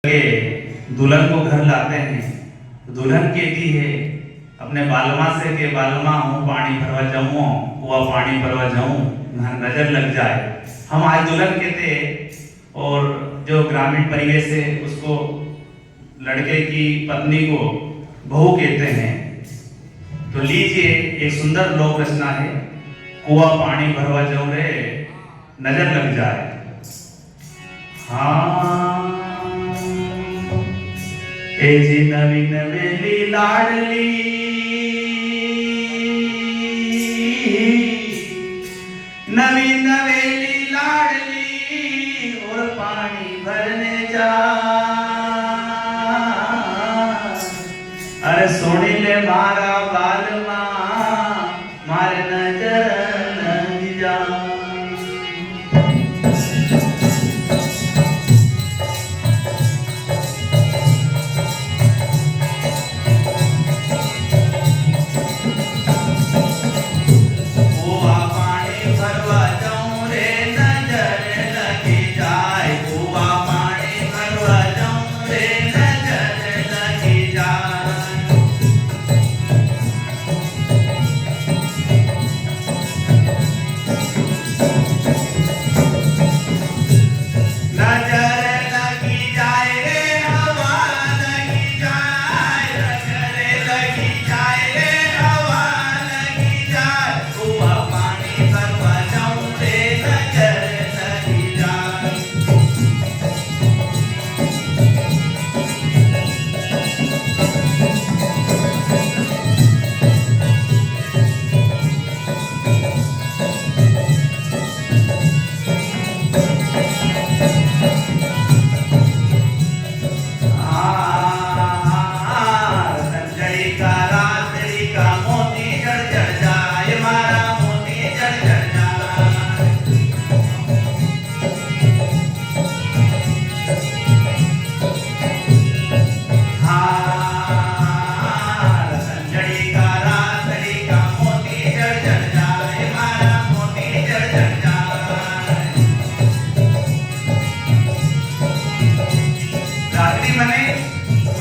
दुल्हन को घर लाते हैं तो दुल्हन कहती है अपने बालमा से कि बालमा हूँ पानी भरवा जाऊँ कुआ पानी भरवा जाऊँ नजर लग जाए। हम आज दुल्हन कहते और जो ग्रामीण परिवेश है उसको लड़के की पत्नी को बहू कहते हैं। तो लीजिए एक सुंदर लोक रचना है, कुआ पानी भरवा जाऊँ रे नजर लग जाए। हाँ ए जी नवी नवेली लाडली नवी नवेली लाडली और पानी भरने जा। अरे सोनी ले मारा बालमा मारे नजर लग जा।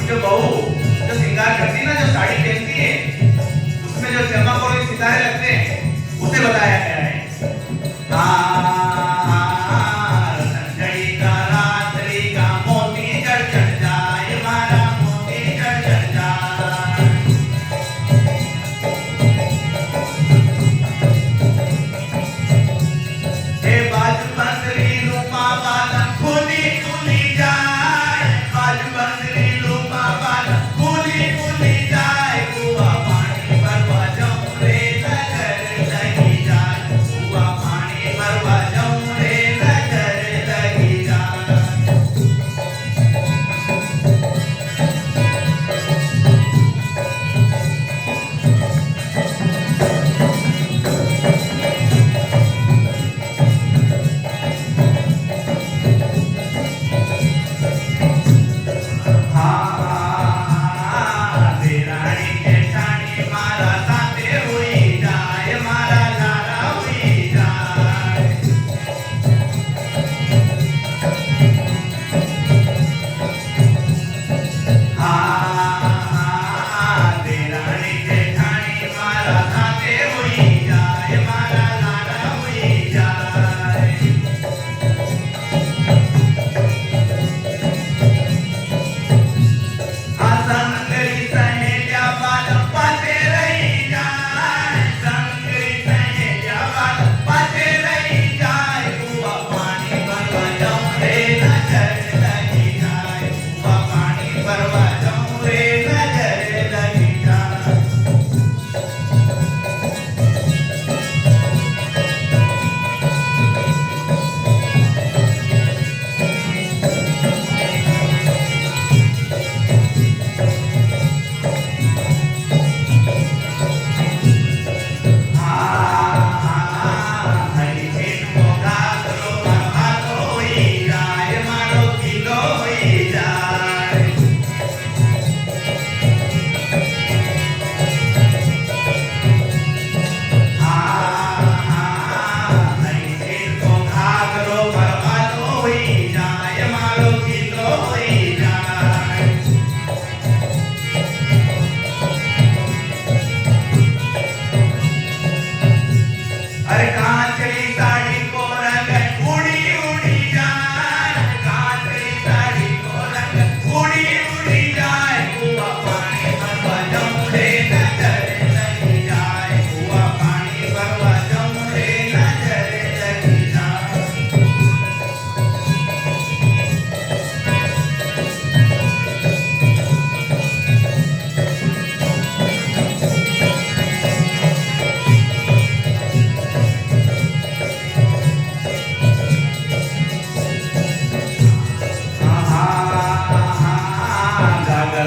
जो बहू जो श्रृंगार करती है ना, जो साड़ी पहनती है उसमें जो चमक और सितारे लगते हैं उसे बताया गया है। संजय का रात्रि का मोती चढ़ चढ़ जाए मारा मोती चढ़ चढ़ जाए। हे बाजू बंसरी रूपा बाला खुली खुली जाए, बाजू बंसरी कुआ पानी भरवा जाऊं रे नजर लगी जाए।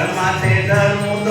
घर माथे धरू